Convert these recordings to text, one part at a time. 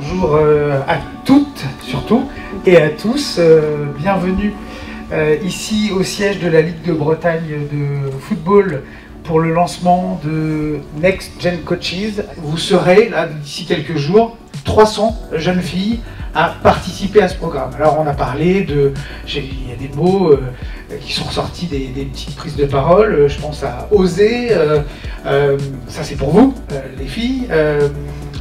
Bonjour à toutes surtout et à tous, bienvenue ici au siège de la Ligue de Bretagne de football pour le lancement de Next Gen Coaches. Vous serez là d'ici quelques jours 300 jeunes filles à participer à ce programme. Alors on a parlé de, il y a des mots qui sont ressortis, des petites prises de parole, je pense à oser, ça c'est pour vous les filles,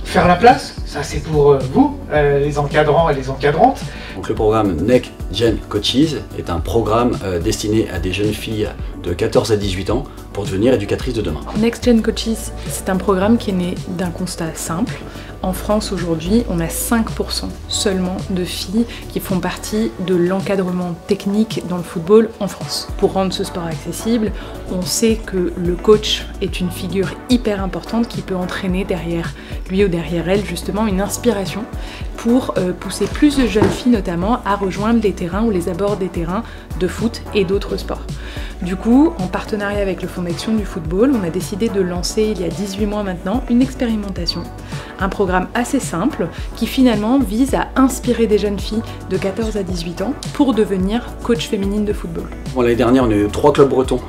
faire la place, ça c'est pour vous les encadrants et les encadrantes. Donc le programme Next Gen Coaches est un programme destiné à des jeunes filles de 14 à 18 ans pour devenir éducatrices de demain. Next Gen Coaches, c'est un programme qui est né d'un constat simple. En France aujourd'hui, on a 5% seulement de filles qui font partie de l'encadrement technique dans le football en France. Pour rendre ce sport accessible, on sait que le coach est une figure hyper importante qui peut entraîner derrière lui ou derrière elle justement une inspiration pour pousser plus de jeunes filles notamment à rejoindre les terrains ou les abords des terrains de foot et d'autres sports. Du coup, en partenariat avec le Fonds d'action du football, on a décidé de lancer il y a 18 mois maintenant une expérimentation, un programme assez simple qui finalement vise à inspirer des jeunes filles de 14 à 18 ans pour devenir coach féminine de football. Bon, l'année dernière, on a eu 3 clubs bretons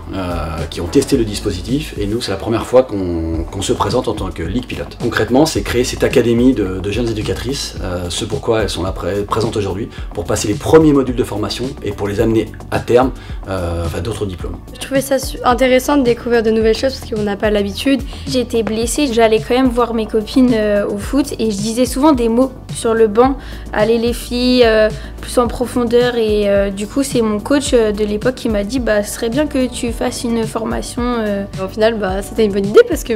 qui ont testé le dispositif et nous, c'est la première fois qu'on se présente en tant que ligue pilote. Concrètement, c'est créer cette académie de jeunes éducatrices, ce pourquoi elles sont là présentes aujourd'hui, pour passer les premiers modules de formation et pour les amener à terme vers d'autres diplômes. Je trouvais ça intéressant de découvrir de nouvelles choses parce qu'on n'a pas l'habitude. J'étais blessée, j'allais quand même voir mes copines au foot et je disais souvent des mots sur le banc. Allez les filles, plus en profondeur et du coup c'est mon coach de l'époque qui m'a dit ce serait bien que tu fasses une formation. Au final c'était une bonne idée parce que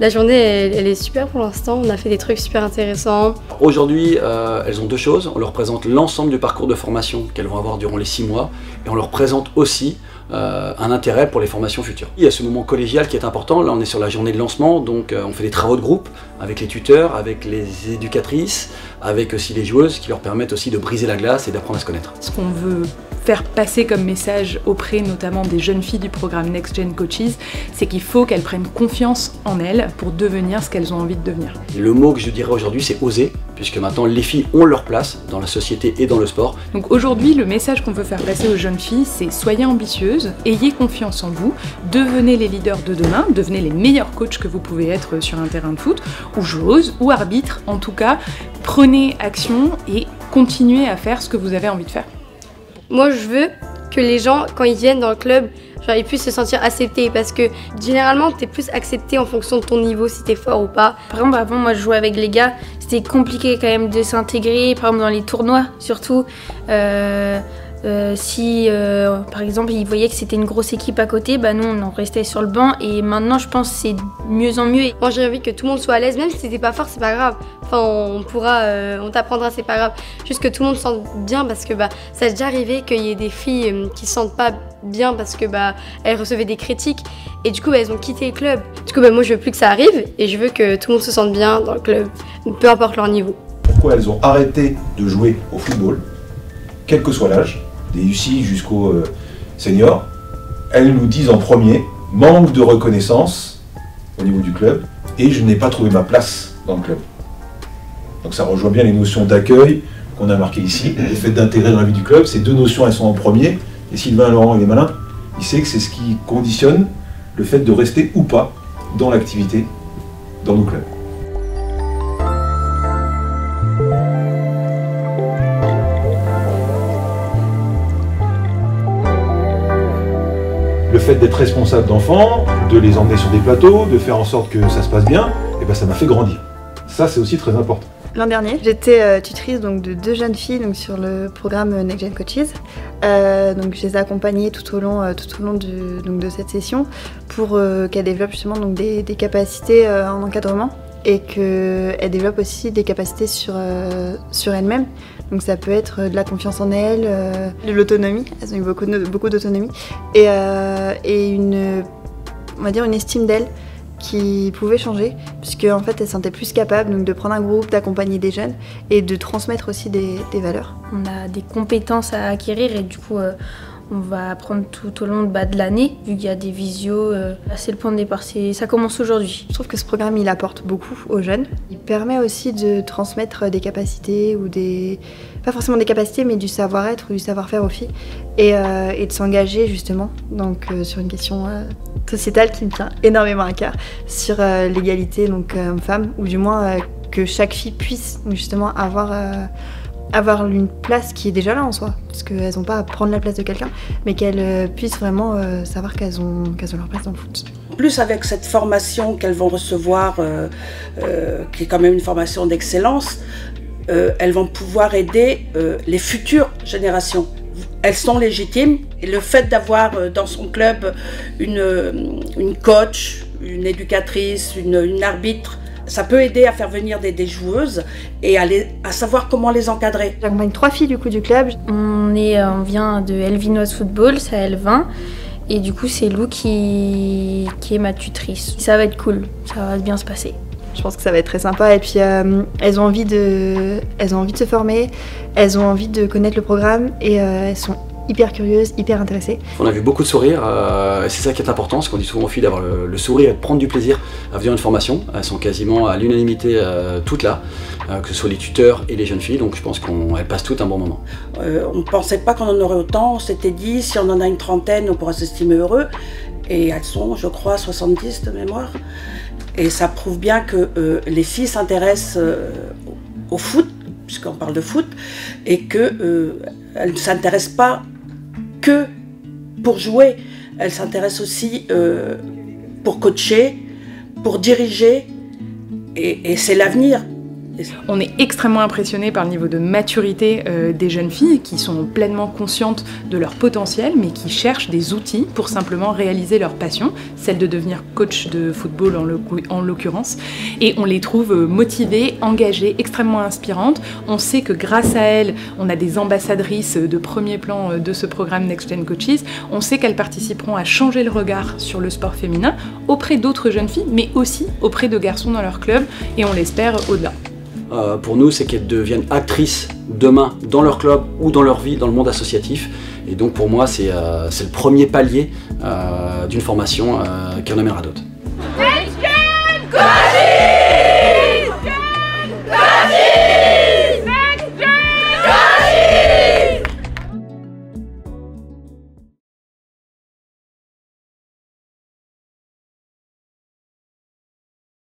la journée elle est super pour l'instant, on a fait des trucs super intéressants. Aujourd'hui elles ont deux choses, on leur présente l'ensemble du parcours de formation qu'elles vont avoir durant les 6 mois et on leur présente aussi un intérêt pour les formations futures. Il y a ce moment collégial qui est important, là on est sur la journée de lancement, donc on fait des travaux de groupe avec les tuteurs, avec les éducatrices, avec aussi les joueuses qui leur permettent aussi de briser la glace et d'apprendre à se connaître. Ce qu'on veut faire passer comme message auprès notamment des jeunes filles du programme Next Gen Coaches, c'est qu'il faut qu'elles prennent confiance en elles pour devenir ce qu'elles ont envie de devenir. Le mot que je dirais aujourd'hui c'est oser, puisque maintenant les filles ont leur place dans la société et dans le sport. Donc aujourd'hui le message qu'on veut faire passer aux jeunes filles c'est soyez ambitieuses, ayez confiance en vous, devenez les leaders de demain, devenez les meilleurs coachs que vous pouvez être sur un terrain de foot, ou joueuses, ou arbitres, en tout cas prenez action et continuez à faire ce que vous avez envie de faire. Moi je veux que les gens quand ils viennent dans le club, ils puissent se sentir acceptés parce que généralement t'es plus accepté en fonction de ton niveau si t'es fort ou pas. Par exemple avant moi je jouais avec les gars, c'était compliqué quand même de s'intégrer, par exemple dans les tournois surtout. Si par exemple ils voyaient que c'était une grosse équipe à côté, nous on en restait sur le banc et maintenant je pense que c'est de mieux en mieux. Moi j'ai envie que tout le monde soit à l'aise, même si t'es pas fort c'est pas grave, enfin on t'apprendra, c'est pas grave, juste que tout le monde se sente bien parce que ça a déjà arrivé qu'il y ait des filles qui se sentent pas bien parce que elles recevaient des critiques et du coup elles ont quitté le club. Du coup moi je veux plus que ça arrive et je veux que tout le monde se sente bien dans le club, peu importe leur niveau. Pourquoi elles ont arrêté de jouer au football, quel que soit l'âge, des U6 jusqu'aux seniors, elles nous disent en premier, manque de reconnaissance au niveau du club et je n'ai pas trouvé ma place dans le club. Donc ça rejoint bien les notions d'accueil qu'on a marquées ici, le fait d'intégrer dans la vie du club, ces deux notions elles sont en premier et Sylvain Laurent il est malin, il sait que c'est ce qui conditionne le fait de rester ou pas dans l'activité dans nos clubs. Le fait d'être responsable d'enfants, de les emmener sur des plateaux, de faire en sorte que ça se passe bien, ça m'a fait grandir. Ça, c'est aussi très important. L'an dernier, j'étais tutrice de 2 jeunes filles sur le programme Next Gen Coaches. Je les ai accompagnées tout au long de cette session pour qu'elles développent justement des capacités en encadrement et qu'elles développent aussi des capacités sur elles-mêmes. Donc ça peut être de la confiance en elles, de l'autonomie, elles ont eu beaucoup d'autonomie, et une estime d'elles qui pouvait changer, puisque en fait elles se sentaient plus capables de prendre un groupe, d'accompagner des jeunes et de transmettre aussi des valeurs. On a des compétences à acquérir et du coup On va apprendre tout au long de l'année, vu qu'il y a des visios. C'est le point de départ, ça commence aujourd'hui. Je trouve que ce programme, il apporte beaucoup aux jeunes. Il permet aussi de transmettre des capacités ou pas forcément des capacités, mais du savoir-être ou du savoir-faire aux filles et de s'engager justement donc, sur une question sociétale qui me tient énormément à cœur, sur l'égalité donc homme-femme, ou du moins que chaque fille puisse justement avoir une place qui est déjà là en soi, parce qu'elles n'ont pas à prendre la place de quelqu'un, mais qu'elles puissent vraiment savoir qu'elles ont leur place dans le foot. En plus, avec cette formation qu'elles vont recevoir, qui est quand même une formation d'excellence, elles vont pouvoir aider les futures générations. Elles sont légitimes, et le fait d'avoir dans son club une coach, une éducatrice, une arbitre, ça peut aider à faire venir des joueuses et à savoir comment les encadrer. J'accompagne 3 filles du coup du club. On vient de Elvinoise Football, c'est à L20. Et du coup c'est Lou qui est ma tutrice. Ça va être cool, ça va bien se passer. Je pense que ça va être très sympa et puis elles ont envie de se former, elles ont envie de connaître le programme et elles sont hyper curieuses, hyper intéressées. On a vu beaucoup de sourires, c'est ça qui est important, ce qu'on dit souvent aux filles, d'avoir le sourire et de prendre du plaisir à venir à une formation. Elles sont quasiment à l'unanimité toutes là, que ce soit les tuteurs et les jeunes filles, donc je pense qu'elles passent toutes un bon moment. On ne pensait pas qu'on en aurait autant, on s'était dit si on en a une trentaine on pourra s'estimer heureux, et elles sont je crois 70 de mémoire. Et ça prouve bien que les filles s'intéressent au foot, puisqu'on parle de foot, et qu'elles ne s'intéressent pas que pour jouer, elles s'intéressent aussi pour coacher, pour diriger, et c'est l'avenir. On est extrêmement impressionné par le niveau de maturité des jeunes filles qui sont pleinement conscientes de leur potentiel mais qui cherchent des outils pour simplement réaliser leur passion, celle de devenir coach de football en l'occurrence. Et on les trouve motivées, engagées, extrêmement inspirantes. On sait que grâce à elles, on a des ambassadrices de premier plan de ce programme Next Gen Coaches. On sait qu'elles participeront à changer le regard sur le sport féminin auprès d'autres jeunes filles mais aussi auprès de garçons dans leur club et on l'espère au-delà. Pour nous, c'est qu'elles deviennent actrices demain dans leur club ou dans leur vie, dans le monde associatif. Et donc pour moi, c'est le premier palier d'une formation qui en amènera d'autres.